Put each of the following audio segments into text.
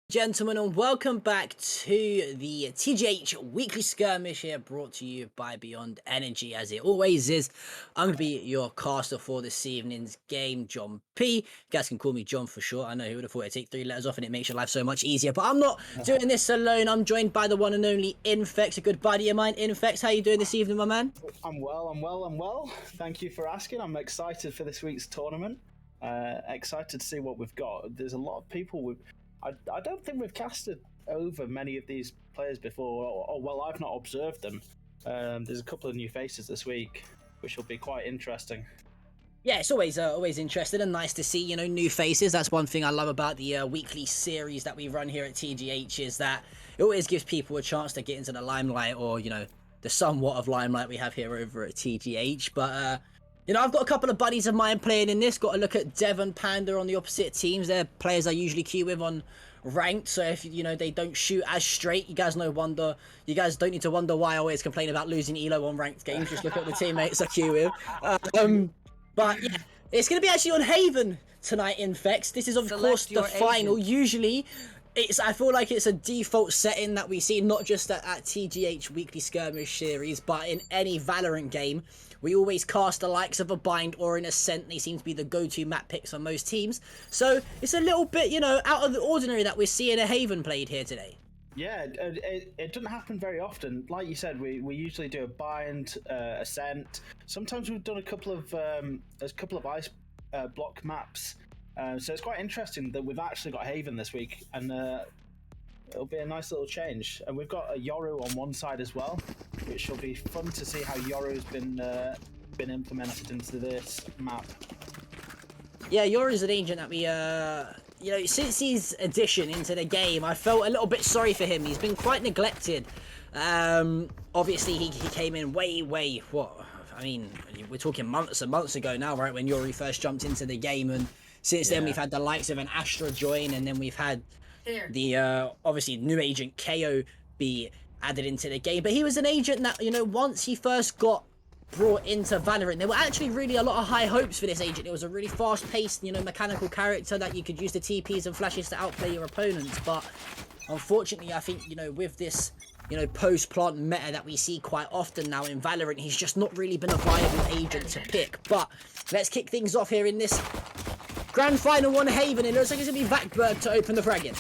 Gentlemen, and welcome back to the TGH weekly skirmish here, brought to you by Beyond Energy, as it always is. I'm going to be your caster for this evening's game, John P. You guys can call me John for short. I know who would have thought I'd take 3 letters off and it makes your life so much easier, but I'm not doing this alone. I'm joined by the one and only Infex, a good buddy of mine. Infex, how you doing this evening, my man? I'm well. Thank you for asking. I'm excited for this week's tournament. Excited to see what we've got. There's a lot of people I don't think we've casted over many of these players before, or well, I've not observed them. There's a couple of new faces this week, which will be quite interesting. Yeah, it's always interesting and nice to see, new faces. That's one thing I love about the weekly series that we run here at TGH, is that it always gives people a chance to get into the limelight, or, the somewhat of limelight we have here over at TGH. But, I've got a couple of buddies of mine playing in this. Got to look at Dev and Panda on the opposite teams. They're players I usually queue with on ranked, so if they don't shoot as straight, you guys don't need to wonder why I always complain about losing elo on ranked games. Just look at the teammates I queue with. But yeah, it's going to be actually on Haven tonight, Infex. This is of course the final. Usually I feel like it's a default setting that we see, not just at TGH weekly skirmish series, but in any Valorant game. We always cast the likes of a Bind or an Ascent. They seem to be the go-to map picks on most teams. So it's a little bit, out of the ordinary that we're seeing a Haven played here today. Yeah, it doesn't happen very often. Like you said, we usually do a Bind, Ascent. Sometimes we've done a couple of ice block maps. So it's quite interesting that we've actually got Haven this week, and it'll be a nice little change. And we've got a Yoru on one side as well, which will be fun to see how Yoru's been implemented into this map. Yeah, Yoru's an agent that we, since his addition into the game, I felt a little bit sorry for him. He's been quite neglected. Obviously, he came in way, we're talking months and months ago now, right, when Yoru first jumped into the game, and since then we've had the likes of an Astra join, and then we've had the obviously new agent KO be added into the game. But he was an agent that, once he first got brought into Valorant, there were actually really a lot of high hopes for this agent. It was a really fast-paced, mechanical character that you could use the TPs and flashes to outplay your opponents. But unfortunately, I think, with this post-plant meta that we see quite often now in Valorant, he's just not really been a viable agent to pick. But let's kick things off here in this Grand Final 1 Haven. It looks like it's going to be Vakberg to open the fragging.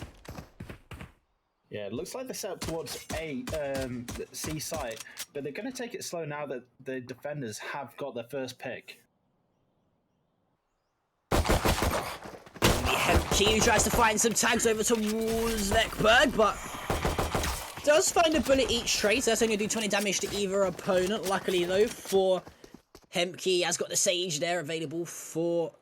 Yeah, it looks like they're set up towards C site, but they're going to take it slow now that the defenders have got their first pick. Hemkey tries to find some tags over towards Vakberg, but does find a bullet each trade, so that's only going to do 20 damage to either opponent. Luckily, though, for Hemkey, has got the Sage there available for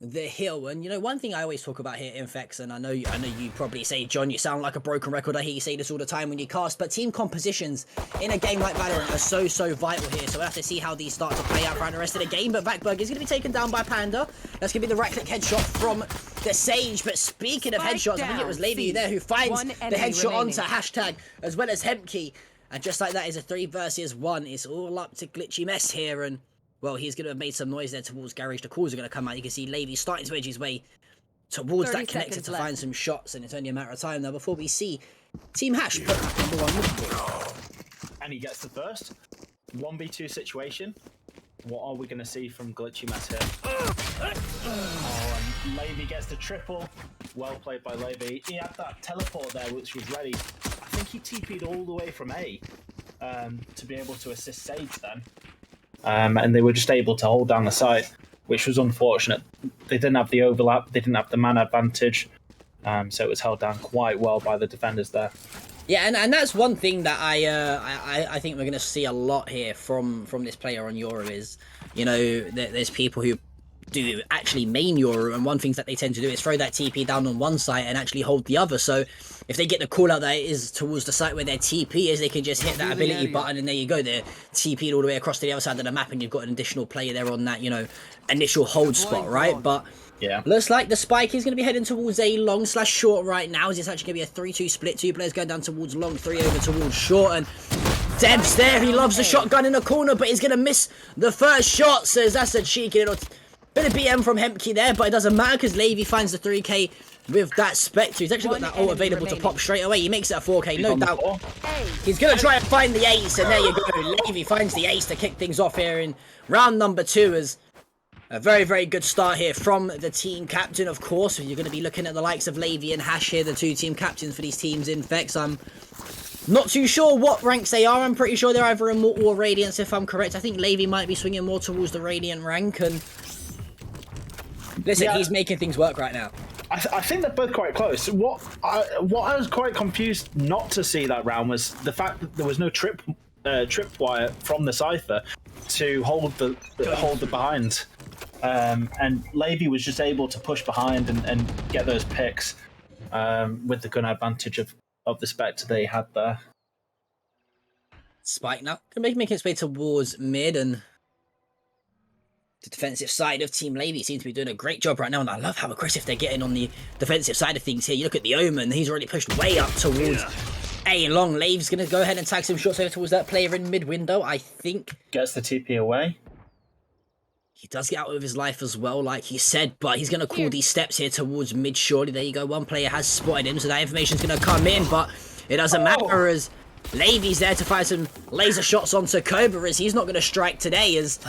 the hill. And one thing I always talk about here, Infex, and I know you probably say, John, you sound like a broken record. I hear you say this all the time when you cast, but team compositions in a game like Valorant are so vital here. So we'll have to see how these start to play out throughout the rest of the game. But Vakberg is going to be taken down by Panda. That's going to be the right-click headshot from the Sage. But speaking of headshots, I think it was Levy there who finds the headshot onto hashtag, as well as Hemkey. And just like that is a 3 versus 1. It's all up to Glitchy Mess here, and well, he's going to have made some noise there towards Garage. The calls are going to come out. You can see Levy starting to edge his way towards that connector to find some shots, and it's only a matter of time now before we see Team Hash put number 1 with the ball. And he gets the first 1v2 situation. What are we going to see from Glitchy Mess here? And Levy gets the triple. Well played by Levy. He had that teleport there, which was ready. I think he TP'd all the way from A to be able to assist Sage then. And they were just able to hold down the site, which was unfortunate. They didn't have the overlap, they didn't have the man advantage, so it was held down quite well by the defenders there. Yeah, and that's one thing that I think we're going to see a lot here from this player on Yoru is, there's people who do actually main Yoru, and one thing that they tend to do is throw that TP down on one site and actually hold the other. So if they get the call out that it is towards the site where their TP is, they can just hit that ability button, and there you go. They're TP'd all the way across to the other side of the map, and you've got an additional player there on that, initial hold spot, right? But yeah, looks like the spike is going to be heading towards a long/short right now. Is it's actually going to be a 3-2 split? 2 players going down towards long, 3 over towards short, and Deb's there. He loves the shotgun in the corner, but he's going to miss the first shot. Says that's a cheeky little bit of BM from Hemkey there, but it doesn't matter because Levy finds the 3K with that Spectre. He's actually got that ult available to pop straight away. He makes it a 4K, no doubt. He's going to try and find the ace, and there you go. Levy finds the ace to kick things off here in round number 2 as a very, very good start here from the team captain, of course. You're going to be looking at the likes of Levy and Hash here, the 2 team captains for these teams in Vex. I'm not too sure what ranks they are. I'm pretty sure they're either Immortal or Radiance, if I'm correct. I think Levy might be swinging more towards the Radiant rank, and listen, he's making things work right now. I think they're both quite close. What I was quite confused not to see that round was the fact that there was no tripwire from the Cypher to hold the behind. And Levy was just able to push behind and get those picks with the gun advantage of the Spectre they had there. Spike now can make its way towards mid, and the defensive side of Team Levy seems to be doing a great job right now, and I love how aggressive they're getting on the defensive side of things here. You look at the Omen, he's already pushed way up towards A long. Leve's going to go ahead and tag some shots over towards that player in mid window, I think. Gets the TP away. He does get out of his life as well, like he said, but he's going to call these steps here towards mid, surely. There you go, one player has spotted him, so that information's going to come in, but it doesn't matter as Levy's there to fire some laser shots onto Cobra, as he's not going to strike today, as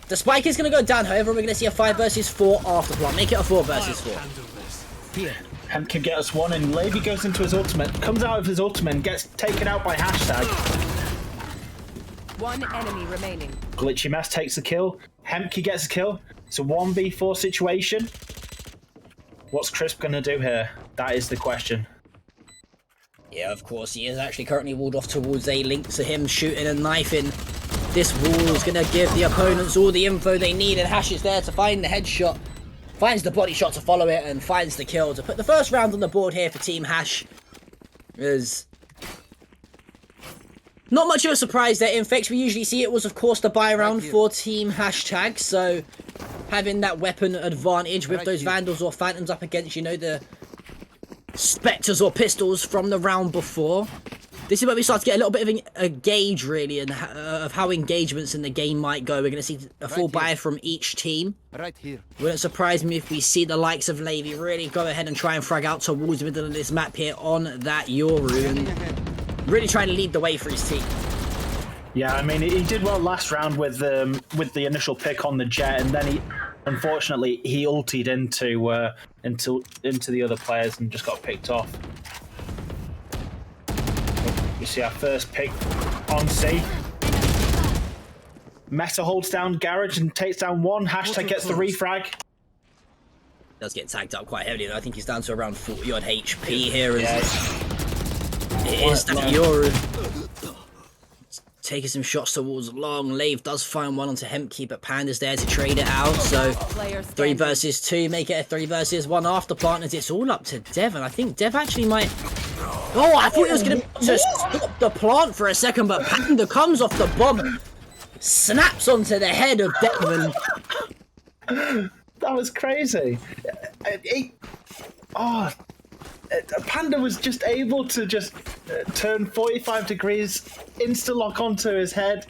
the spike is going to go down. However, we're going to see a 5 versus 4 after plant. Make it a 4 versus 4. Here. Hemp can get us one, and Levy goes into his ultimate, comes out of his ultimate, and gets taken out by Hashtag. One enemy remaining. Glitchy Mess takes the kill. Hemke gets a kill. It's a 1v4 situation. What's Crisp going to do here? That is the question. Yeah, of course, he is actually currently walled off towards A link, so him shooting and knifing this wall is going to give the opponents all the info they need, and Hash is there to find the headshot, finds the body shot to follow it, and finds the kill to put the first round on the board here for Team Hash. Is not much of a surprise there. In fact, we usually see it was, of course, the buy round for Team Hashtag, so having that weapon advantage with those Vandals or Phantoms up against, you know, the Spectres or Pistols from the round before. This is where we start to get a little bit of a gauge, really, and of how engagements in the game might go. We're going to see a full buy from each team. Right here. Wouldn't surprise me if we see the likes of Levy really go ahead and try and frag out towards the middle of this map here on that Yoru, and really trying to lead the way for his team. Yeah, I mean, he did well last round with the initial pick on the Jet, and then unfortunately, he ultied into the other players and just got picked off. You see our first pick on C. Meta holds down Garage and takes down one. Hashtag gets the refrag. Does get tagged up quite heavily, though. I think he's down to around 40 odd HP here. Yeah. It is that Yoru taking some shots towards long. Lave does find one onto Hempkey, but Panda's there to trade it out. So 3 versus 2, make it a 3 versus 1 after partners. It's all up to Dev, and I think Dev actually might. Oh, I thought he was going to stop the plant for a second, but Panda comes off the bomb, snaps onto the head of Dev, and that was crazy. Panda was just able to just turn 45 degrees, insta-lock onto his head.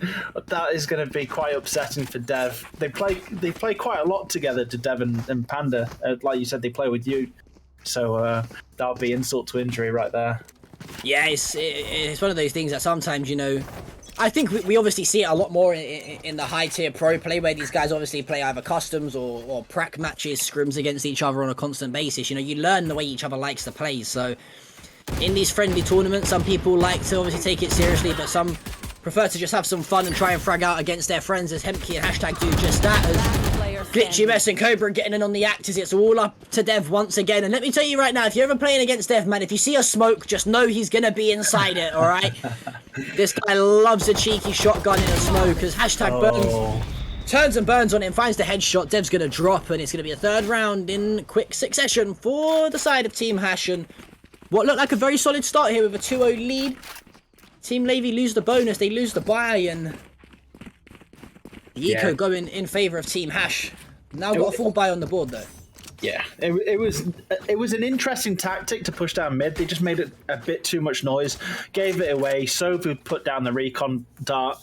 That is going to be quite upsetting for Dev. They play quite a lot together, to Dev and Panda. Like you said, they play with you. So that would be insult to injury right there. Yeah, it's one of those things that sometimes, you know, I think we obviously see it a lot more in the high-tier pro play, where these guys obviously play either customs or prac matches, scrims against each other on a constant basis. You know, you learn the way each other likes to play. So in these friendly tournaments, some people like to obviously take it seriously, but some prefer to just have some fun and try and frag out against their friends, as Hempkey and Hashtag do just that. As Glitchy Mess and Cobra getting in on the act, as it's all up to Dev once again. And let me tell you right now, if you're ever playing against Dev, man, if you see a smoke, just know he's going to be inside it, alright? This guy loves a cheeky shotgun in a smoke, as Hashtag burns, turns and burns on him, finds the headshot. Dev's going to drop, and it's going to be a 3rd round in quick succession for the side of Team Hash. And what looked like a very solid start here with a 2-0 lead. Team Levy lose the bonus, they lose the buy, and the eco going in favour of Team Hash. Now got a full buy on the board, though. Yeah, it was an interesting tactic to push down mid. They just made it a bit too much noise, gave it away. Sovu put down the recon dart.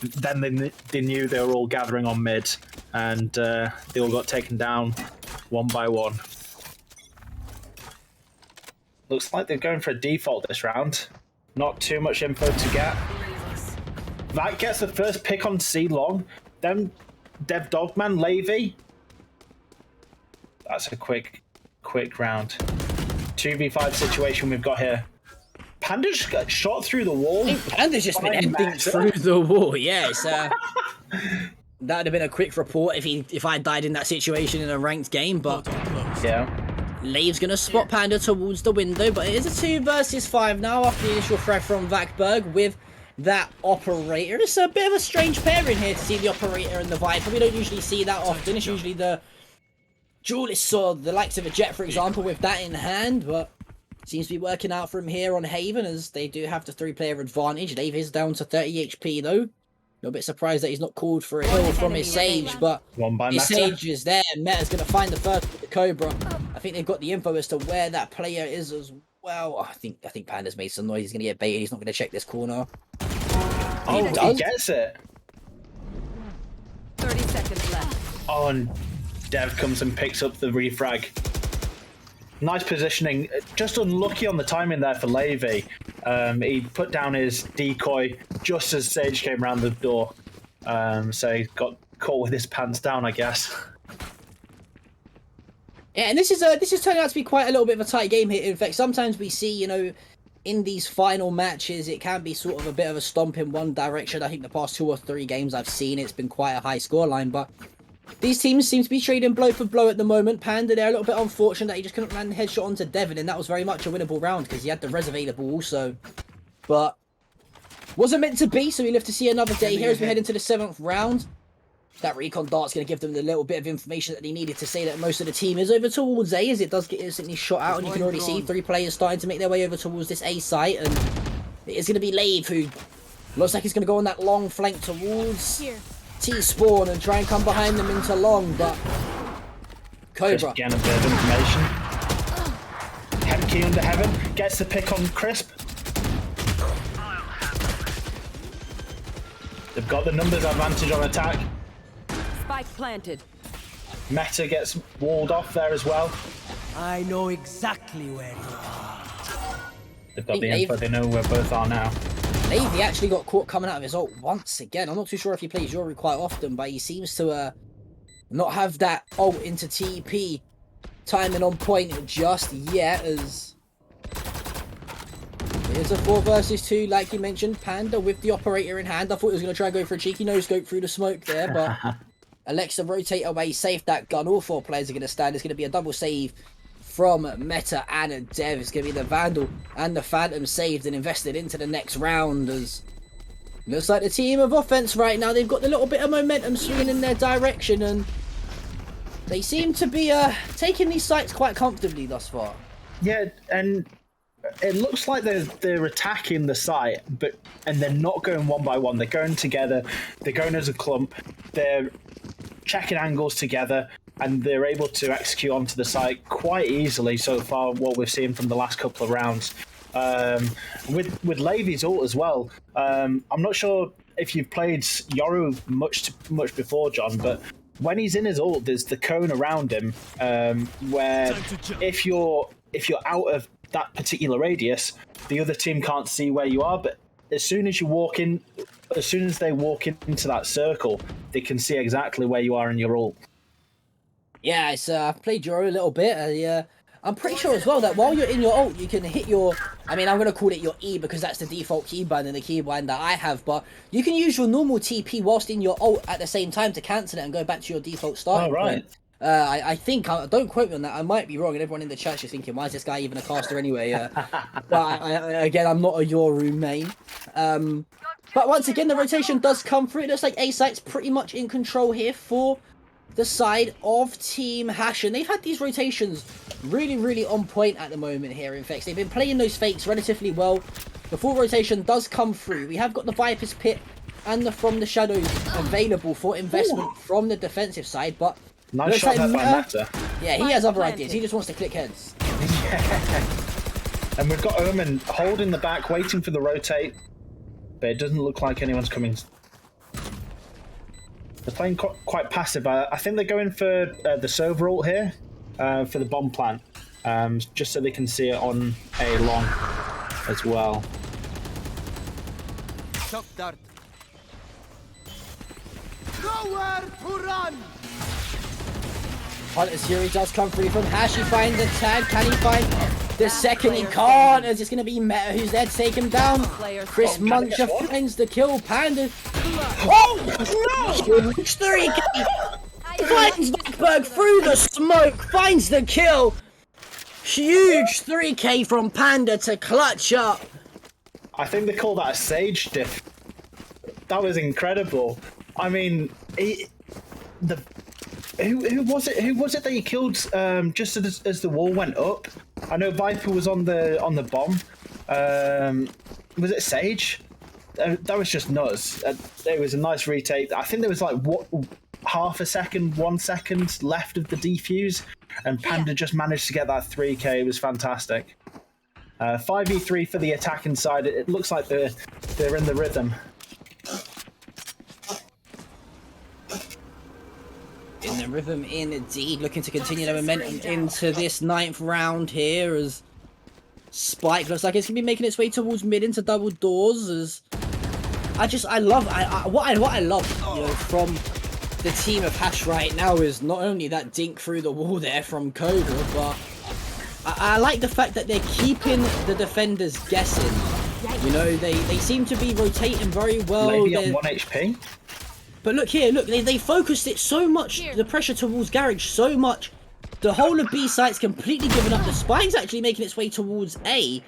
Then they knew they were all gathering on mid, and they all got taken down one by one. Looks like they're going for a default this round. Not too much info to get. That gets the first pick on C long. Then Dev Dogman, Levy. That's a quick round. 2v5 situation we've got here. Panda's got shot through the wall. Panda's just been ending through the wall. Yes, that would have been a quick report if I died in that situation in a ranked game. But yeah, Lave's gonna spot Panda towards the window. But it is a 2 versus 5 now after the initial threat from Vakberg with that operator. It's a bit of a strange pairing here to see the operator and the Viper. We don't usually see that often. It's usually the duelists or the likes of a Jet, for example, with that in hand. But seems to be working out from here on Haven, as they do have the 3-player advantage. Dave is down to 30 HP, though. A little bit surprised that he's not called for a heal from his Sage, but his Sage is there. Meta's going to find the first with the Cobra. I think they've got the info as to where that player is as well. I think Panda's made some noise. He's going to get baited. He's not going to check this corner. Oh, he gets it. 30 seconds left. Oh, and Dev comes and picks up the refrag. Nice positioning. Just unlucky on the timing there for Levy. He put down his decoy just as Sage came around the door. So he got caught with his pants down, I guess. Yeah, and this is turning out to be quite a little bit of a tight game here. In fact, sometimes we see, you know, in these final matches, it can be sort of a bit of a stomp in one direction. I think the past 2 or 3 games I've seen, it's been quite a high scoreline, but these teams seem to be trading blow for blow at the moment. Panda, they're a little bit unfortunate that he just couldn't land the headshot onto Devon, and that was very much a winnable round because he had the res available also. But wasn't meant to be, so we live to see another day here as we head into the 7th round. That recon dart's going to give them the little bit of information that they needed to say that most of the team is over towards A, as it does get instantly shot out, and you can already see 3 players starting to make their way over towards this A site, and it is going to be Lave who looks like he's going to go on that long flank towards T-spawn and try and come behind them into long, but Cobra. Just getting a bit of information. Hemkey under heaven gets the pick on Crisp. They've got the numbers advantage on attack. Spike planted. Meta gets walled off there as well. I know exactly where you are. They've got the info, they know where both are now. Navy actually got caught coming out of his ult once again. I'm not too sure if he plays Yoru quite often, but he seems to not have that ult into TP timing on point just yet, as it's a 4 versus 2, like you mentioned. Panda with the operator in hand. I thought he was going to try and go for a cheeky no-scope through the smoke there, but Alexa rotate away, save that gun. All 4 players are going to stand. It's going to be a double save from Meta and Dev. It's going to be the Vandal and the Phantom saved and invested into the next round, as looks like the team of offense right now, they've got a little bit of momentum swinging in their direction, and they seem to be taking these sites quite comfortably thus far. Yeah, and it looks like they're attacking the site, and they're not going one by one. They're going together. They're going as a clump. They're checking angles together, and they're able to execute onto the site quite easily so far, what we've seen from the last couple of rounds. With Levy's ult as well, I'm not sure if you've played Yoru much before, John, but when he's in his ult, there's the cone around him, where if you're out of that particular radius, the other team can't see where you are, but as soon as they walk into that circle, they can see exactly where you are in your ult. Yeah, I've played Yoru a little bit. I'm pretty sure as well that while you're in your ult, you can hit your, I'm going to call it your E because that's the default keybind and the keybind that I have, but you can use your normal TP whilst in your ult at the same time to cancel it and go back to your default starting point. I think, don't quote me on that, I might be wrong, and everyone in the chat's just thinking, why is this guy even a caster anyway? But again, I'm not a Yoru main. But once again, the rotation does come through. It looks like A-Site's pretty much in control here for the side of Team Hash, and they've had these rotations really on point at the moment here. In fact, they've been playing those fakes relatively well. The full rotation does come through. We have got the Viper's Pit and the From the Shadows available for investment from the defensive side, but nice shot by Meta. Yeah, he has other ideas. He just wants to click heads. Yeah. And we've got Omen holding the back, waiting for the rotate, but it doesn't look like anyone's coming. They're playing quite passive. I think they're going for the Sova ult here, for the bomb plant. just so they can see it on A long as well. Shock dart. Nowhere to run! Hunter's Fury does come free from Hash. He finds a tag. Can he find the second? He can't. It's just going to be Meta who's there to take him down. Chris Muncher finds the kill. Panda. Oh! Huge 3K. Finds Blackberg through the smoke. Finds the kill. Huge 3K from Panda to clutch up. I think they call that a Sage diff. That was incredible. I mean, who was it? Who was it that he killed just as the wall went up? I know Viper was on the bomb. Was it Sage? That was just nuts. It was a nice retake. I think there was like half a second, 1 second left of the defuse, and Panda just managed to get that 3K. It was fantastic. 5v3 for the attacking side. It looks like they're in the rhythm. In the rhythm indeed, looking to continue their momentum into this 9th round here as Spike looks like it's gonna be making its way towards mid into double doors. As I love what I love, you know, from the team of Hash right now is not only that dink through the wall there from Cobra, but I like the fact that they're keeping the defenders guessing. You know, they seem to be rotating very well. Maybe on 1 HP. But look here, look, they focused it so much, the pressure towards Garage so much. The whole of B site's completely given up. The Spike's actually making its way towards A.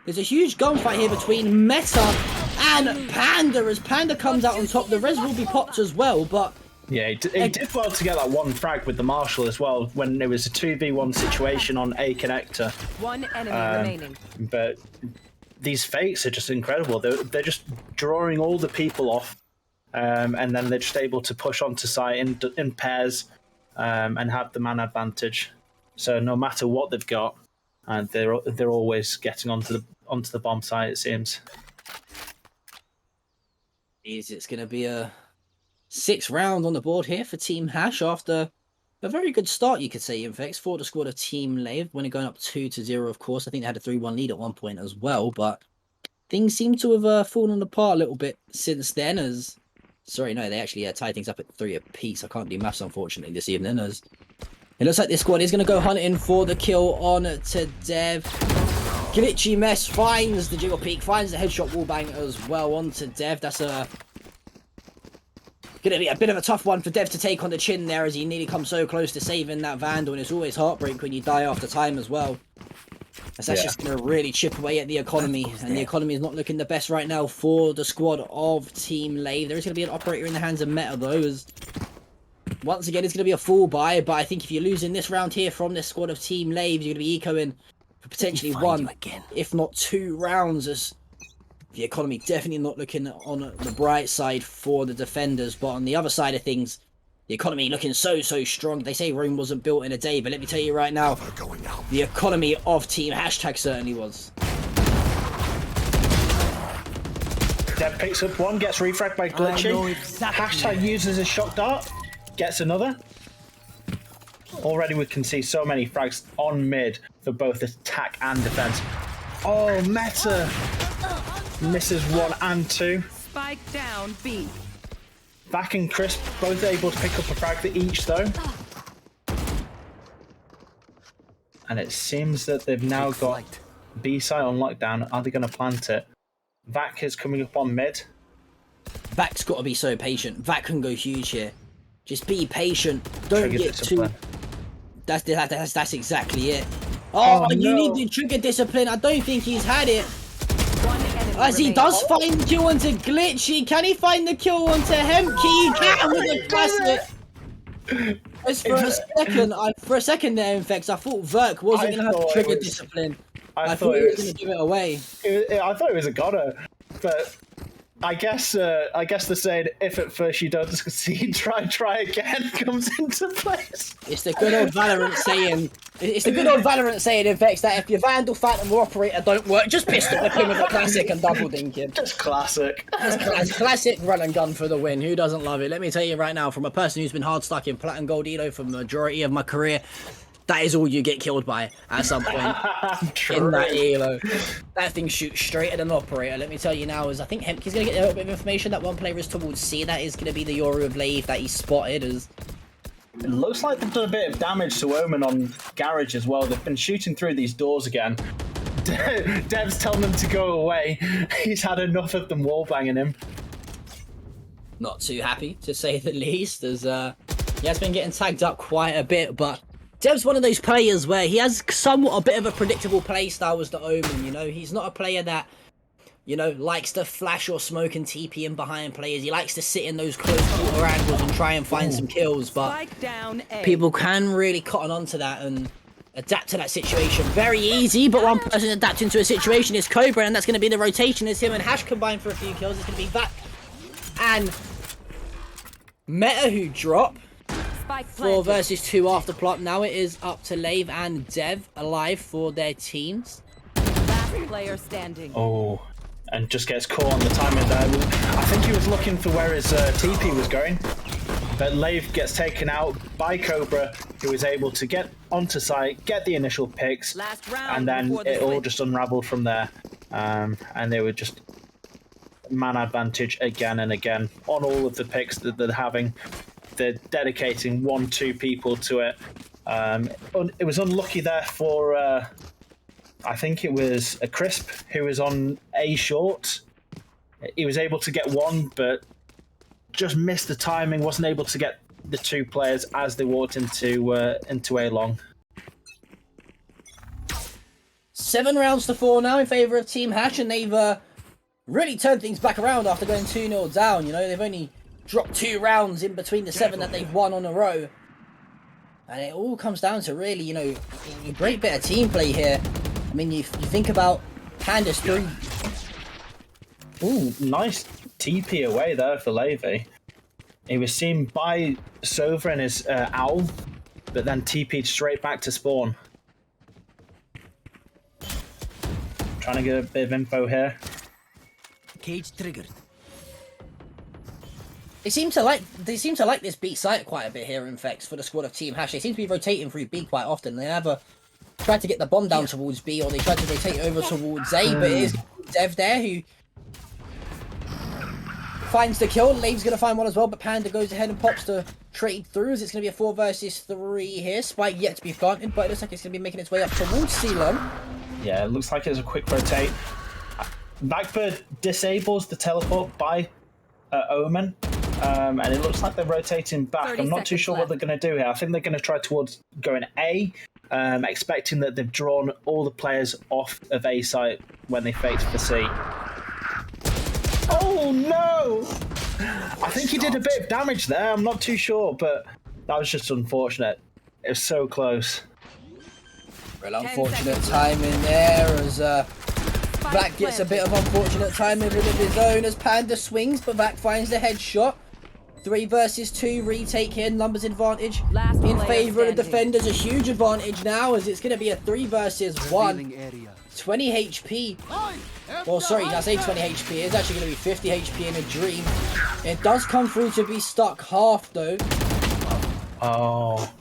There's a huge gunfight here between Meta and Panda as Panda comes out on top. The res will be popped as well, but... Yeah, he did well to get that one frag with the Marshall as well when it was a 2v1 situation on A connector. One enemy remaining. But these fakes are just incredible. They're just drawing all the people off. And then they're just able to push onto site in pairs and have the man advantage. So no matter what they've got, they're always getting onto the bomb site. It seems. It's going to be a 6th round on the board here for Team Hash after a very good start, you could say, in fact, for the squad of Team Lave when they're going up 2-0. Of course, I think they had a 3-1 lead at one point as well, but things seem to have fallen apart a little bit since then. As sorry, no, they actually tied things up at 3 apiece. I can't do maths, unfortunately, this evening, as it looks like this squad is going to go hunting for the kill on to Dev. Glitchy Mess finds the Jiggle Peak, finds the headshot wallbang as well onto Dev. That's going to be a bit of a tough one for Dev to take on the chin there, as he nearly comes so close to saving that Vandal, and it's always heartbreak when you die after time as well. That's just going to really chip away at the economy, and the economy is not looking the best right now for the squad of Team Lave. There is going to be an operator in the hands of Meta, though, as once again it's going to be a full buy, but I think if you're losing this round here from this squad of Team Lave, you're going to be ecoing for potentially 1, if not 2 rounds, as the economy definitely not looking on the bright side for the defenders. But on the other side of things, the economy looking so strong. They say Rome wasn't built in a day, but let me tell you right now, the economy of Team Hashtag certainly was. Dev picks up one, gets refragged by Glitchy. Hashtag uses a shock dart, gets another. Already we can see so many frags on mid for both attack and defense. Oh, Meta misses 1 and 2. Spike down B. Vac and Crisp both able to pick up a frag each, though. And it seems that they've now got B site on lockdown. Are they going to plant it? Vac is coming up on mid. Vac's got to be so patient. Vac can go huge here. Just be patient. Don't Trigger get discipline. That's exactly it. Oh, you need the trigger discipline. I don't think he's had it. One enemy As he remaining. does find the kill onto Glitchy. Can he find the kill onto Hemke? He can with a classic. Just for a second there, in fact, I thought Verk wasn't going to have the trigger discipline. I thought he was going to give it away. I thought it was a goner, but I guess the saying, if at first you don't succeed, try again comes into place. It's the good old Valorant saying. It's the good old Valorant saying, in fact, that if your Vandal, Phantom, or Operator don't work, just pistol whip him with a classic and double dink him. Just classic. Classic run and gun for the win. Who doesn't love it? Let me tell you right now, from a person who's been hard stuck in Plat and Gold Elo for the majority of my career, that is all you get killed by at some point in that elo. That thing shoots straight at an operator. Let me tell you now, is I think Hempkey's going to get a little bit of information that one player is towards C. That is going to be the Yoru of Lave that he spotted as... It looks like they've done a bit of damage to Omen on Garage as well. They've been shooting through these doors again. Dev's telling them to go away. He's had enough of them wallbanging him. Not too happy, to say the least, as he has been getting tagged up quite a bit, but Dev's one of those players where he has somewhat a bit of a predictable play style as the Omen, you know? He's not a player that, you know, likes to flash or smoke and TP in behind players. He likes to sit in those close quarter angles and try and find some kills, but people can really cotton on to that and adapt to that situation. Very easy, but one person adapting to a situation is Cobra, and that's going to be the rotation as him and Hash combine for a few kills. It's going to be Vac and Meta who drop. 4 versus 2 after plot. Now it is up to Lave and Dev alive for their teams. Last player standing. Oh, and just gets caught on the timing there. I think he was looking for where his TP was going. But Lave gets taken out by Cobra, who is able to get onto site, get the initial picks, and then it all just unraveled from there. And they were just man advantage again and again on all of the picks that they're having. They're dedicating 1-2 people to it. It was unlucky there for, I think it was a Crisp who was on A short. He was able to get one, but just missed the timing, wasn't able to get the 2 players as they walked into A long. 7 rounds to 4 now in favour of Team Hash, and they've really turned things back around after going 2-0 down. You know, they've only dropped 2 rounds in between the 7 that they've won on a row. And it all comes down to really, you know, a great bit of team play here. I mean, you think about Panda's 3. Ooh, nice TP away there for Levy. He was seen by Sova and his Owl, but then TP'd straight back to spawn. Trying to get a bit of info here. Cage triggered. They seem to like this B site quite a bit here, in fact, for the squad of Team Hash. They seem to be rotating through B quite often. They either try to get the bomb down towards B, or they try to rotate over towards A, but it is Dev there who finds the kill. Lave's going to find one as well, but Panda goes ahead and pops the trade through, as it's going to be a 4 versus 3 here. Spike yet to be planted, but it looks like it's going to be making its way up towards Ceylon. Yeah, it looks like it's a quick rotate. Blackbird disables the teleport by Omen, and it looks like they're rotating back. I'm not too sure what they're going to do here. I think they're going to try towards going A, expecting that they've drawn all the players off of A site when they faked for C. Oh no! I think he did a bit of damage there. I'm not too sure, but that was just unfortunate. It was so close. Real unfortunate timing there as Vac gets a bit of unfortunate timing with his own as Panda swings, but Vac finds the headshot. 3 versus 2 retake here, numbers advantage in favour of the defenders. A huge advantage now as it's going to be a 3 versus 1. 20 HP. Well, sorry, I say 20 HP. It's actually going to be 50 HP in a dream. It does come through to be stuck half though. Oh.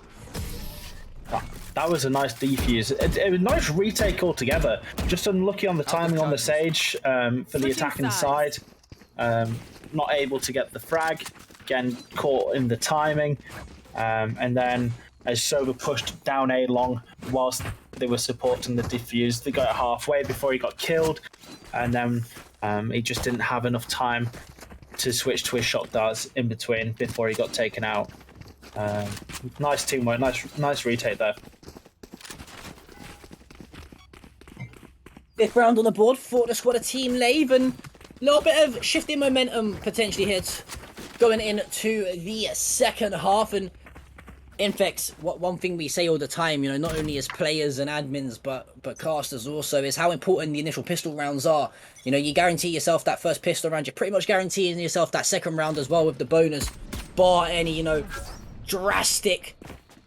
That was a nice defuse. It was a nice retake altogether. Just unlucky on the timing on the Sage for the attacking side. Not able to get the frag. Again, caught in the timing. And then as Sova pushed down A long whilst they were supporting the defuse, they got it halfway before he got killed. And then he just didn't have enough time to switch to his shot darts in between before he got taken out. Nice teamwork, nice retake there. 5th round on the board for the squad of Team Lave, and a little bit of shifting momentum potentially here going into the second half. And in fact, one thing we say all the time, you know, not only as players and admins, but casters also, is how important the initial pistol rounds are. You know, you guarantee yourself that first pistol round, you're pretty much guaranteeing yourself that second round as well with the bonus, bar any, you know, drastic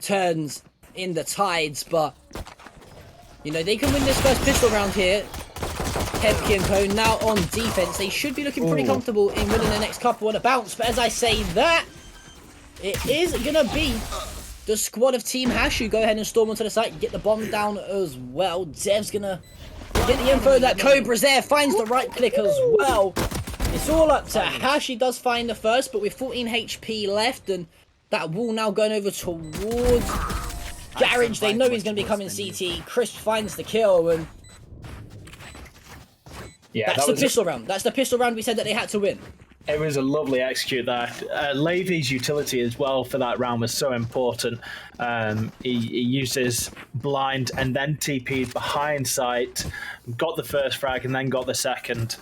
turns in the tides. But you know, they can win this first pistol round here. Hepke and Co now on defense. They should be looking pretty comfortable in winning the next couple on a bounce, but as I say that, it is gonna be the squad of Team Hash who go ahead and storm onto the site, get the bomb down as well. Dev's gonna get the info that Cobra's there, finds the right click as well. It's all up to Hash. He does find the first, but with 14 HP left, and that wall now going over towards Garage. They know he's going to be coming CT. Chris finds the kill, and yeah, that's the pistol round. That's the pistol round we said that they had to win. It was a lovely execute there. Levy's utility as well for that round was so important. He used his blind and then TP'd behind sight, got the first frag and then got the second.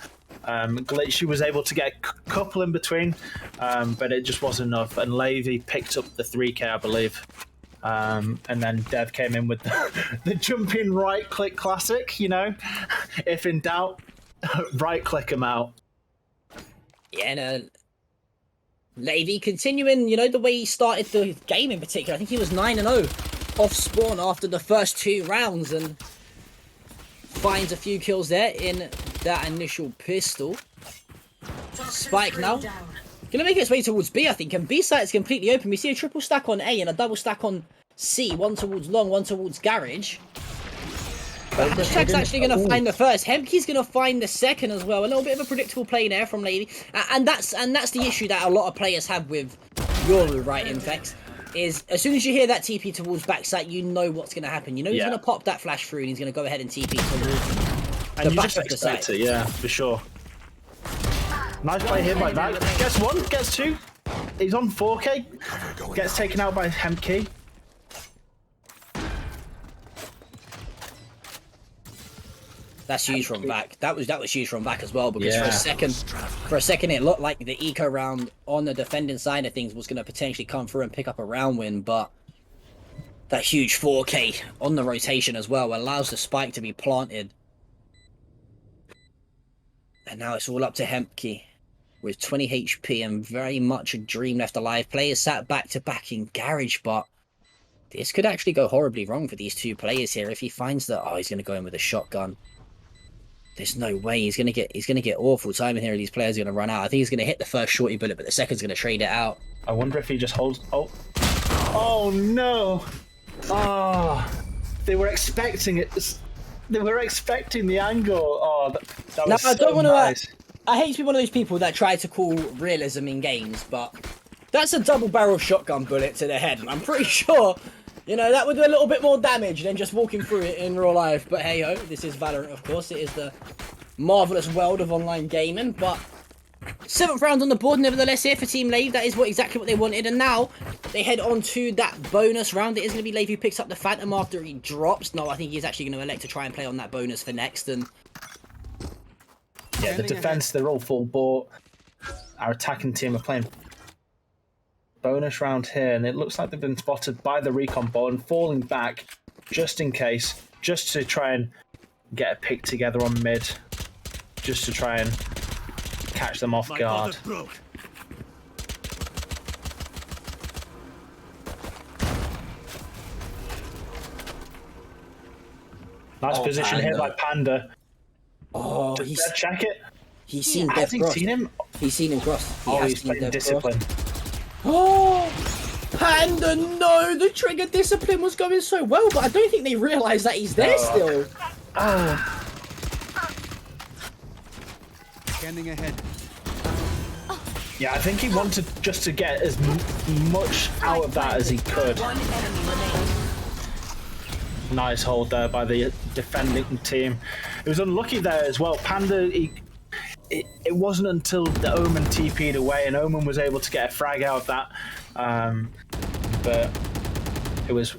Glitchy was able to get a couple in between, but it just wasn't enough. And Levy picked up the 3k, I believe. And then Dev came in with the jumping right click classic, you know. If in doubt, right click him out. Yeah, and Levy continuing, you know, the way he started the game in particular. I think he was 9-0 off spawn after the first 2 rounds and finds a few kills there in that initial pistol. Spike now. Gonna make its way towards B, I think, and B site is completely open. We see a triple stack on A and a double stack on C. One towards Long, one towards Garage. Hashtag's actually going to find the first. Hemke's going to find the second as well. A little bit of a predictable play there from Lady. And that's the issue that a lot of players have with Yoru, right, Infex, is as soon as you hear that TP towards backside, you know what's going to happen. You know he's going to pop that flash through and he's going to go ahead and TP towards and the you back just of the expect site. it, yeah, for sure. Nice play here by that. Gets 1, gets 2. He's on 4k. Gets taken out by Hemke. That's huge from back. That was huge from back as well, because for a second it looked like the eco round on the defending side of things was going to potentially come through and pick up a round win, but that huge 4k on the rotation as well allows the spike to be planted. And now it's all up to Hemke with 20 HP and very much a dream left alive. Players sat back to back in Garage, but this could actually go horribly wrong for these 2 players here if he finds that. Oh, he's going to go in with a shotgun. There's no way he's gonna get awful timing here. These players are gonna run out. I think he's gonna hit the first shorty bullet, but the second's gonna trade it out. I wonder if he just holds. Oh no! Oh, they were expecting it. They were expecting the angle. Oh, that was I don't want nice. I hate to be one of those people that try to call realism in games, but that's a double barrel shotgun bullet to the head, and I'm pretty sure, you know, that would do a little bit more damage than just walking through it in real life. But hey ho, this is Valorant, of course. It is the marvelous world of online gaming. But 7th round on the board, nevertheless, here for Team Lave. That is exactly what they wanted. And now they head on to that bonus round. It is going to be Lave who picks up the Phantom after he drops. No, I think he's actually going to elect to try and play on that bonus for next. And yeah, the defense, they're all full bought. Our attacking team are playing bonus round here, and it looks like they've been spotted by the recon ball and falling back just in case, just to try and get a pick together on mid, just to try and catch them off guard. Nice position here by Panda. oh, Check it. he's seen Has Death he Cross. seen him? He's seen him cross. He Oh, has he's seen playing Death discipline. Cross. Oh, Panda, no! The trigger discipline was going so well, but I don't think they realised that he's there still. Oh, Scanning ahead. yeah, I think he wanted just to get as much out of that as he could. One enemy remains. Nice hold there by the defending team. It was unlucky there as well. Panda, it wasn't until the Omen TP'd away and Omen was able to get a frag out of that. But it was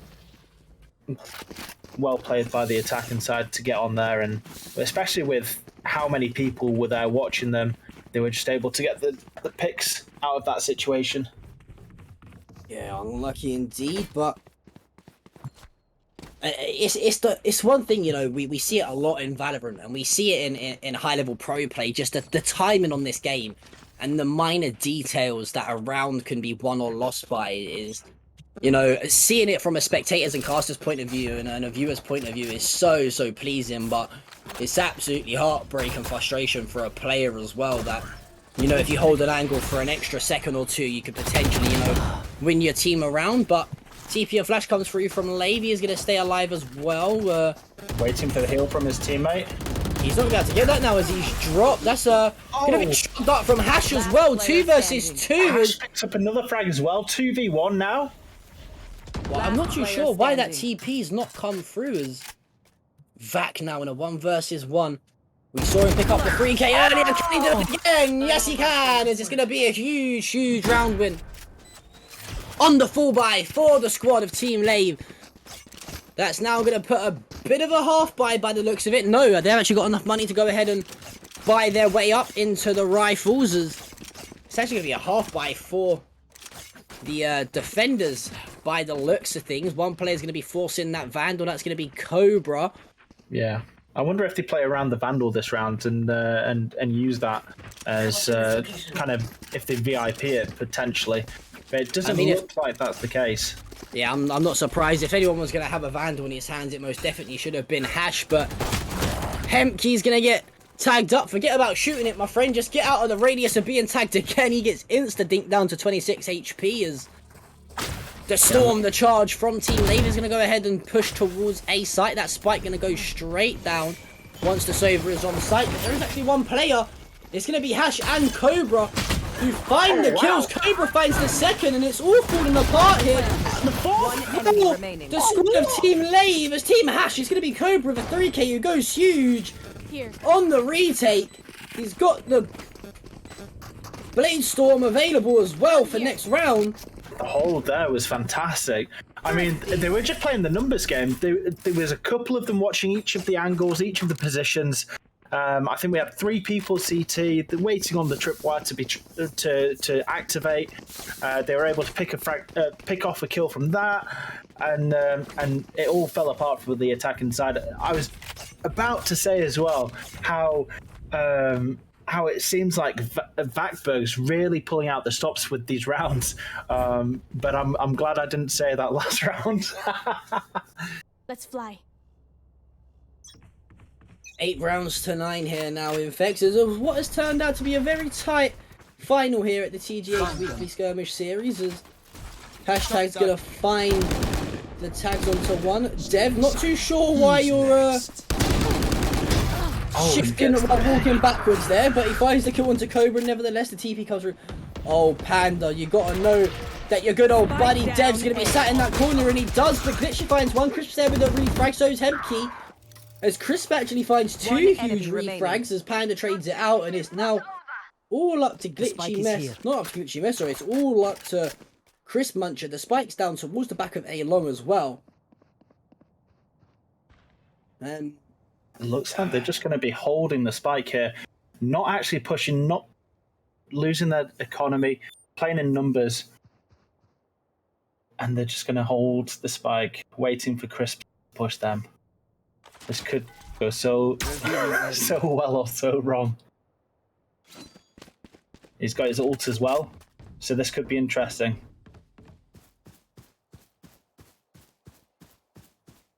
well played by the attacking side to get on there, and especially with how many people were there watching them, they were just able to get the picks out of that situation. Yeah, unlucky indeed, but it's one thing, you know, we see it a lot in Valorant, and we see it in high level pro play, just the timing on this game and the minor details that a round can be won or lost by is, you know, seeing it from a spectator's and caster's point of view and a viewer's point of view is so pleasing, but it's absolutely heartbreak and frustration for a player as well that, you know, if you hold an angle for an extra second or two, you could potentially, you know, win your team around. But TP and flash comes through from Levy. Is going to stay alive as well. Waiting for the heal from his teammate. He's not going to be able to get that now as he's dropped. That's going to be shot up from Hash as well. 2 versus 2. Hash picks up another frag as well. 2v1 now. Well, I'm not too sure why that TP's not come through as Vac now in a 1 versus 1. We saw him pick up the 3k earlier. Can he do it again? Yes, he can. It's going to be a huge, huge round win. On the full buy for the squad of Team Lave. That's now going to put a bit of a half buy by the looks of it. No, they've actually got enough money to go ahead and buy their way up into the rifles. It's actually going to be a half buy for the defenders by the looks of things. One player's going to be forcing that Vandal. That's going to be Cobra. Yeah. I wonder if they play around the Vandal this round and use that as kind of if they VIP it potentially. But it doesn't look like that's the case. Yeah, I'm not surprised. If anyone was going to have a Vandal in his hands, it most definitely should have been Hash. But Hemkey's going to get tagged up. Forget about shooting it, my friend. Just get out of the radius of being tagged again. He gets insta-dinked down to 26 HP as the Storm, the charge from Team Lave is going to go ahead and push towards A site. That spike going to go straight down once the Sova is on site. But there is actually one player. It's going to be Hash and Cobra who find the kills. Cobra finds the second, and it's all falling apart here. The squad of Team Lave as Team Hash is going to be Cobra with a 3k who goes huge on the retake. He's got the Blade Storm available as well for next round. The hold there was fantastic. I mean, they were just playing the numbers game. There was a couple of them watching each of the angles, each of the positions. I think we had 3 people CT waiting on the tripwire to activate. They were able to pick off a kill from that, and it all fell apart for the attacking side. I was about to say as well how it seems like Vakberg's really pulling out the stops with these rounds, but I'm glad I didn't say that last round. Let's fly. 8 rounds to 9 here now in Fexes of what has turned out to be a very tight final here at the TGH Weekly Skirmish Series. As Hashtag's gonna find the tags onto one. Dev, not too sure why you're shifting while walking backwards there, but he finds the kill onto Cobra. Nevertheless, the TP comes through. Oh, Panda, you gotta know that your good old buddy Dev's gonna be sat in that corner, and he does, but Glitchy finds one. Crisp's there with a refrag, so is Hemkey. As Crisp actually finds 2 huge refrags as Panda trades it out, and it's now all up to Glitchy Mess. Not up to Glitchy Mess, sorry, it's all up to Crisp Muncher. The spike's down towards the back of A long as well. It looks like they're just going to be holding the spike here. Not actually pushing, not losing their economy, playing in numbers. And they're just going to hold the spike, waiting for Crisp to push them. This could go so well or so wrong. He's got his ult as well, so this could be interesting.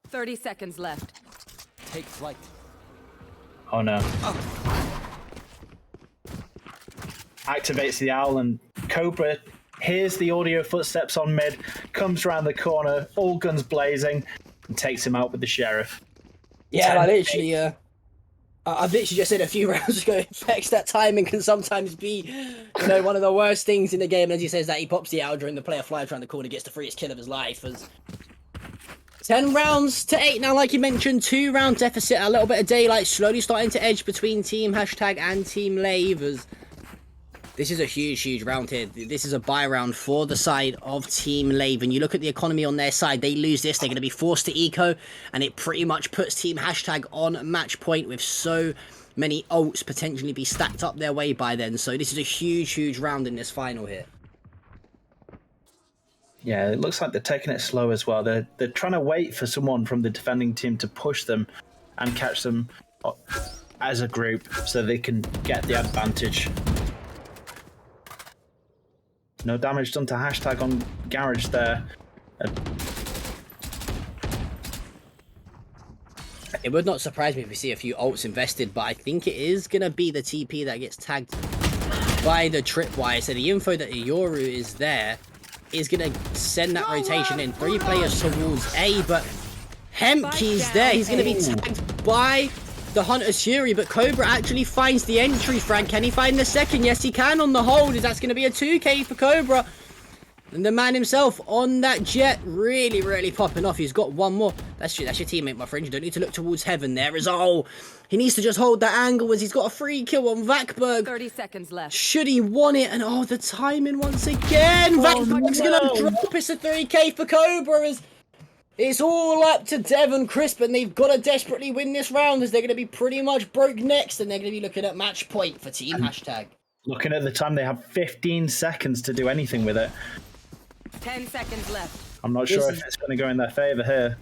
30 seconds left. Take flight. Oh no. Activates the owl, and Cobra hears the audio footsteps on mid, comes around the corner, all guns blazing, and takes him out with the sheriff. Yeah, I've literally just said a few rounds ago, Vex, that timing can sometimes be, one of the worst things in the game. As he says that, he pops the out during the player flies around the corner, gets the freest kill of his life. As 10 rounds to 8 now, like you mentioned, 2 round deficit, a little bit of daylight slowly starting to edge between Team Hashtag and Team Lave. As this is a huge, huge round here. This is a buy round for the side of Team Lave. And you look at the economy on their side, they lose this, they're going to be forced to eco, and it pretty much puts Team Hashtag on match point with so many ults potentially be stacked up their way by then. So this is a huge, huge round in this final here. Yeah, it looks like they're taking it slow as well. They're trying to wait for someone from the defending team to push them and catch them as a group so they can get the advantage. No damage done to Hashtag on Garage there. It would not surprise me if we see a few ults invested, but I think it is going to be the TP that gets tagged by the tripwire. So the info that Ioru is there, is going to send that rotation in. 3 players towards A, but Hemke's there. He's going to be tagged by the Hunter's Fury, but Cobra actually finds the entry. Frank, can he find the second? Yes, he can on the hold. That's going to be a 2k for Cobra. And the man himself on that jet, really, really popping off. He's got one more. That's your teammate, my friend. You don't need to look towards heaven there. He needs to just hold that angle as he's got a free kill on Vakberg. 30 seconds left. Should he want it? And the timing once again. Vakberg's going to drop. It's a 3k for Cobra as it's all up to Devon Crisp, and they've got to desperately win this round as they're going to be pretty much broke next, and they're going to be looking at match point for team hashtag. Looking at the time, they have 15 seconds to do anything with it. 10 seconds left. I'm not sure if it's going to go in their favor here.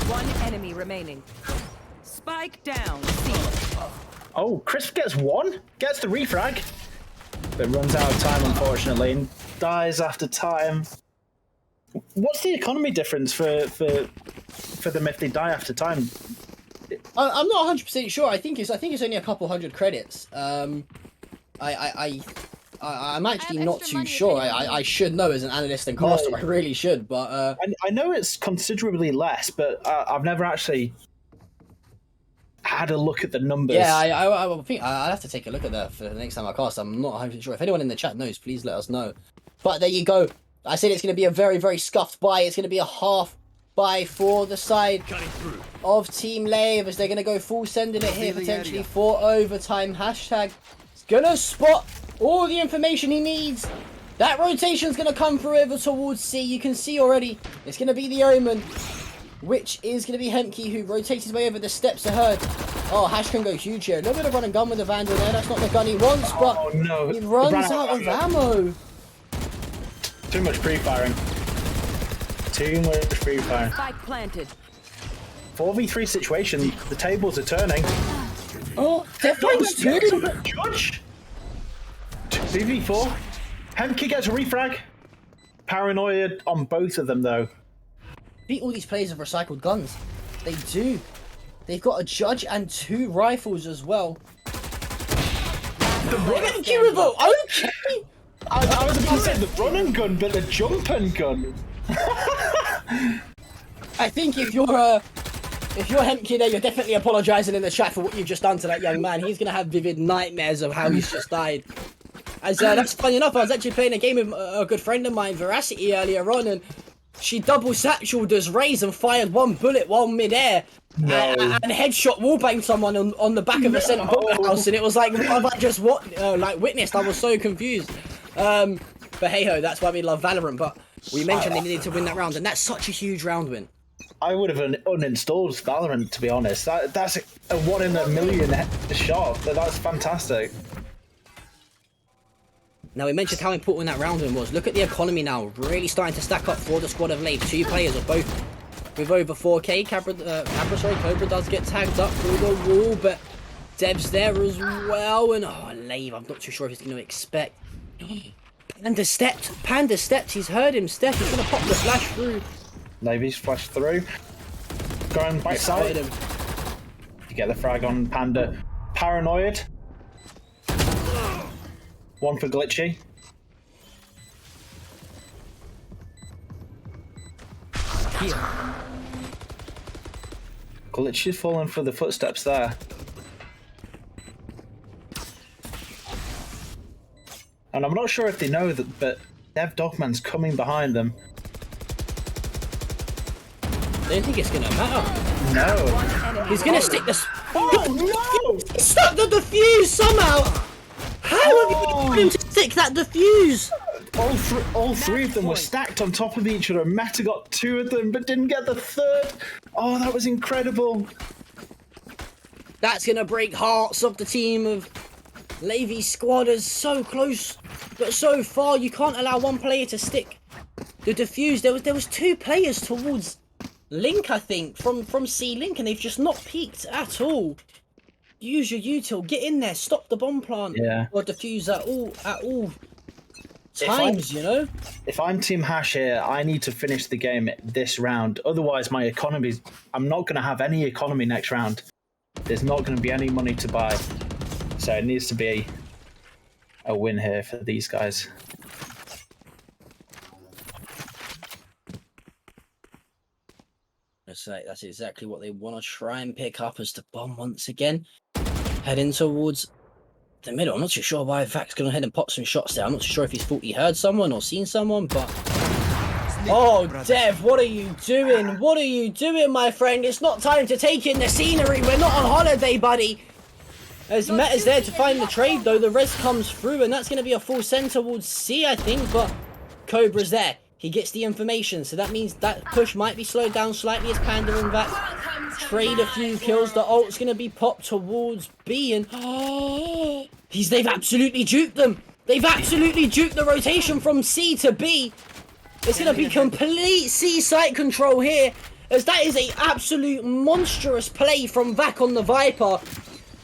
1 enemy remaining. Spike down. C. Oh, Crisp gets 1, gets the refrag, but runs out of time, unfortunately, and dies after time. What's the economy difference for them if they die after time? I'm not 100% sure. I think it's only a couple hundred credits. I'm actually not too sure. I should know as an analyst and caster. I really should, but I know it's considerably less, but I've never actually had a look at the numbers. Yeah, I think I'll have to take a look at that for the next time I cast. I'm not 100% sure. If anyone in the chat knows, please let us know. But there you go. I said it's going to be a very, very scuffed buy. It's going to be a half buy for the side of Team Lave as they're going to go full sending it here potentially for overtime. Hashtag is going to spot all the information he needs. That rotation's going to come through over towards C. You can see already it's going to be the Omen, which is going to be Hemke, who rotates his way over the steps ahead. Oh, Hash can go huge here. A little bit of run and gun with the Vandal there. That's not the gun he wants, but he runs out of ammo. Too much pre-firing. Too much pre-firing. Spike planted. 4v3 situation. The tables are turning. Oh, Deathline's turning. Judge. 2v4. Hemke gets a refrag. Paranoid on both of them, though. Beat all these players have recycled guns. They do. They've got a Judge and 2 rifles as well. The running gun. Okay. I was about to say the running gun, but the jumping gun. I think if you're Hemke there, you're definitely apologising in the chat for what you've just done to that young man. He's gonna have vivid nightmares of how he's just died. As that's funny enough, I was actually playing a game with a good friend of mine, Veracity, earlier on, and she double satcheled as Raze and fired 1 bullet while mid-air. No. And headshot wallbanged someone on the back of a centre bullet house, and it was like, what have I just witnessed? I was so confused. But hey ho, that's why we love Valorant. But we mentioned they needed to win that round, and that's such a huge round win. I would have uninstalled Valorant, to be honest. That's a 1 in a million shot. That's fantastic. Now, we mentioned how important that round win was. Look at the economy now, really starting to stack up for the squad of Lave. 2 players are both with over 4k. Cobra does get tagged up through the wall, but Dev's there as well. And Lave, I'm not too sure if he's going to expect. Panda stepped, he's heard him step, he's going to pop the flash through. Navy's flashed through. Going backside. You get the frag on Panda. Paranoid. 1 for Glitchy. Here. Glitchy's fallen for the footsteps there. And I'm not sure if they know that, but Dev Dogman's coming behind them. I don't think it's going to matter. No. He's going to stick this. Oh, no! He stuck the defuse somehow! How have you got him to stick that defuse? All three of them were stacked on top of each other. Meta got 2 of them, but didn't get the 3rd. Oh, that was incredible. That's going to break hearts of the team of Levy's squad. Is so close, but so far. You can't allow 1 player to stick the defuse. There was 2 players towards Link, I think, from C Link, and they've just not peeked at all. Use your util, get in there, stop the bomb plant, or defuse at all times, you know? If I'm Team Hash here, I need to finish the game this round. Otherwise, my economy, I'm not going to have any economy next round. There's not going to be any money to buy. So it needs to be a win here for these guys. looks like that's exactly what they want to try and pick up as the bomb once again. Heading towards the middle. I'm not too sure why Vac's gone ahead and pop some shots there. I'm not too sure if he's thought he heard someone or seen someone, but... Oh, Dev, what are you doing? What are you doing, my friend? It's not time to take in the scenery. We're not on holiday, buddy. As Met is there to find the trade, though, the res comes through, and that's going to be a full send towards C, I think, but Cobra's there. He gets the information, so that means that push might be slowed down slightly as Panda and Vac trade a few kills. The ult's going to be popped towards B, and they've absolutely juked them. They've absolutely juked the rotation from C to B. It's going to be complete C site control here, as that is a absolute monstrous play from Vac on the Viper.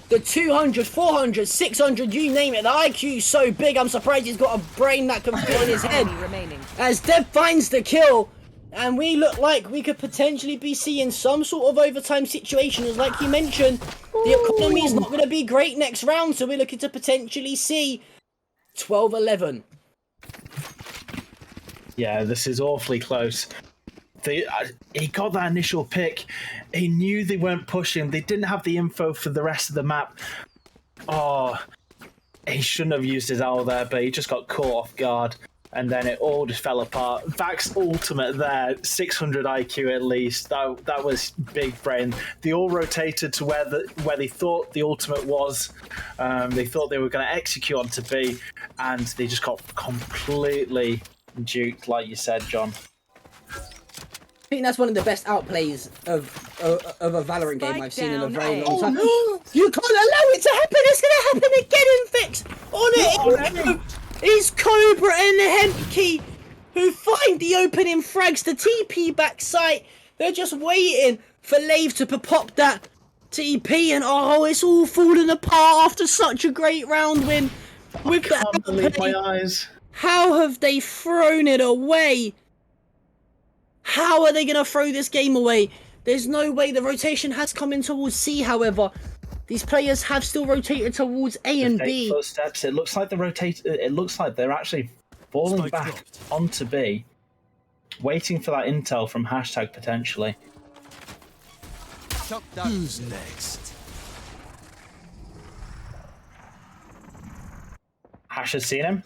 The 200, 400, 600, you name it. The IQ is so big, I'm surprised he's got a brain that can fit in his head. As Deb finds the kill, and we look like we could potentially be seeing some sort of overtime situation. As like you mentioned, the economy is not going to be great next round, so we're looking to potentially see 12-11. Yeah, this is awfully close. He got that initial pick. He knew they weren't pushing. They didn't have the info for the rest of the map. Oh, he shouldn't have used his owl there, but he just got caught off guard. And then it all just fell apart. Vac's ultimate there, 600 IQ at least. That was big brain. They all rotated to where they thought the ultimate was. They thought they were going to execute onto B, and they just got completely duked, like you said, John. I think that's one of the best outplays of a Valorant game I've seen in a very long time. You can't allow it to happen! It's gonna happen again in Fix! On it! It's Cobra and Hempkey who find the opening frags, the TP back site. They're just waiting for Lave to pop that TP, and oh, it's all falling apart after such a great round win. I can't believe my eyes. How have they thrown it away? How are they going to throw this game away? There's no way. The rotation has come in towards C, however. These players have still rotated towards A and B. Footsteps. It looks like It looks like they're actually falling back onto B, waiting for that intel from hashtag potentially. Who's next? Hash has seen him.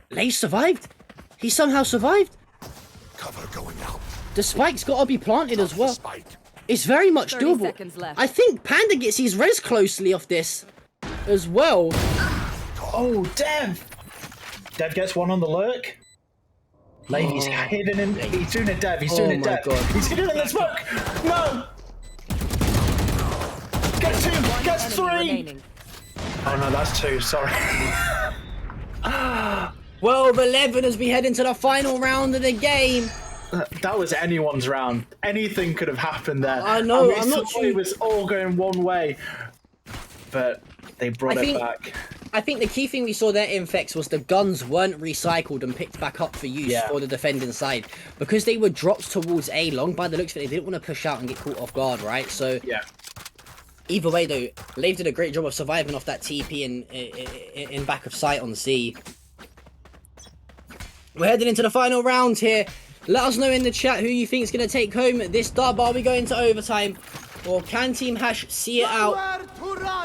Lave survived. He somehow survived. Cover going out. The spike's got to be planted as well. It's very much 30 doable. seconds left. I think Panda gets his res closely off this as well. Oh, Dev! Dev gets one on the lurk. Lady's hidden in. He's doing it, Dev. He's doing it, Dev. God. He's hidden in the smoke. No! Gets two. Gets three. Remaining. Oh no, that's two. Sorry. 12-11 as we head into the final round of the game. That was anyone's round. Anything could have happened there. I know. I mean, I'm not sure. It was all going one way, but they brought it back. I think the key thing we saw there in Fex was the guns weren't recycled and picked back up for use for the defending side, because they were dropped towards A long. By the looks of it, they didn't want to push out and get caught off guard, right? So yeah. Either way, though, Lave did a great job of surviving off that TP in back of sight on C. We're heading into the final round here. Let us know in the chat who you think is going to take home this dub. Are we going to overtime? Or can Team Hash see it out?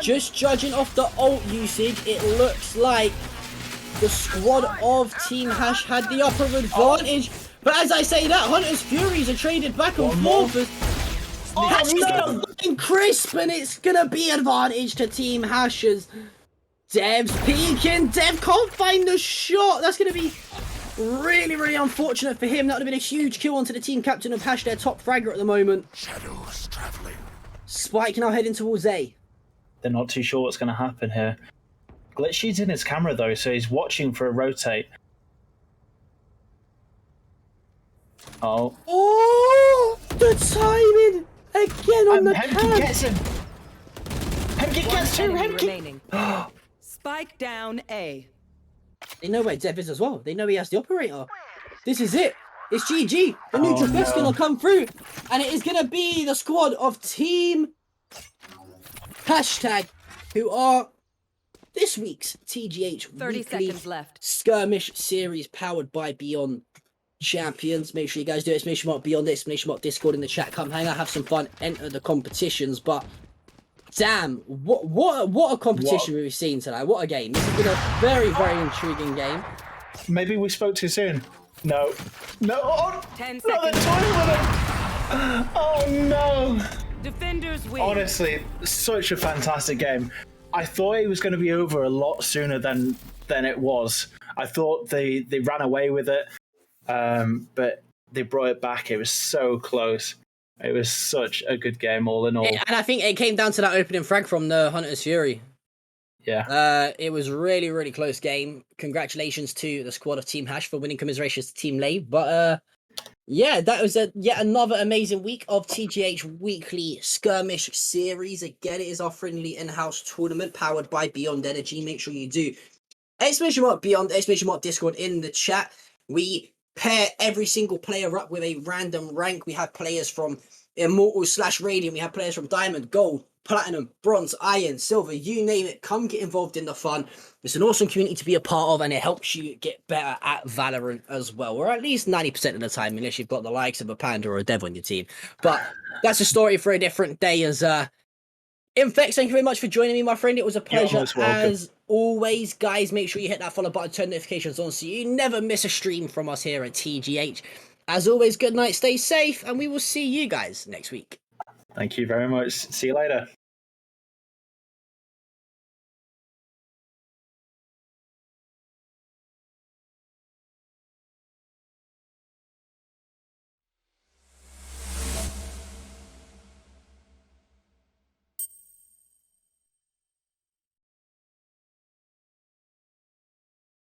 Just judging off the ult usage, it looks like the squad of Team Hash had the upper advantage. But as I say that, Hunter's Furies are traded back and forth. Hash is going to find Crisp, and it's going to be advantage to Team Hash's. Dev's peeking. Dev can't find the shot. That's going to be really, really unfortunate for him. That would have been a huge kill onto the team captain of Hash, their top fragger at the moment. Shadows traveling. Spike now heading towards A. They're not too sure what's going to happen here. Glitchy's in his camera though, so he's watching for a rotate. Oh, the timing again on the Hemke cam. gets him. Hemke gets two. Remaining. Spike down A. They know where Dev is as well. They know he has the operator. This is it. It's GG. The neutral best's gonna come through, and it is gonna be the squad of Team Hashtag, who are this week's TGH 30 weekly seconds left. Skirmish series powered by Beyond. champions. Make sure you guys do it. Exclamation mark beyond, exclamation mark Discord in the chat. Come hang out, have some fun, enter the competitions. But damn, what a competition we've seen tonight. What a game. This has been a very, very intriguing game. Maybe we spoke too soon. No. No. Oh, 10 no, they're seconds. toying with it. Oh, no. Defenders win. Honestly, such a fantastic game. I thought it was going to be over a lot sooner than it was. I thought they ran away with it, but they brought it back. It was so close. It was such a good game all in all. And I think it came down to that opening frag from the Hunter's Fury. Yeah. It was really, really close game. Congratulations to the squad of Team Hash for winning. Commiserations to Team Lave. But yeah, that was yet another amazing week of TGH Weekly Skirmish Series. Again, it is our friendly in-house tournament powered by Beyond Energy. Make sure you do exclamation mark Beyond, exclamation mark Discord in the chat. We pair every single player up with a random rank. We have players from Immortal / Radiant. We have players from Diamond, Gold, Platinum, Bronze, Iron, Silver, you name it. Come get involved in the fun. It's an awesome community to be a part of, and it helps you get better at Valorant as well, or at least 90% of the time, unless you've got the likes of a Panda or a Dev on your team. But that's a story for a different day. As Infex, thank you very much for joining me, my friend. It was a pleasure as always. Guys, make sure you hit that follow button, turn notifications on so you never miss a stream from us here at TGH. As always, good night, stay safe, and we will see you guys next week. Thank you very much. See you later.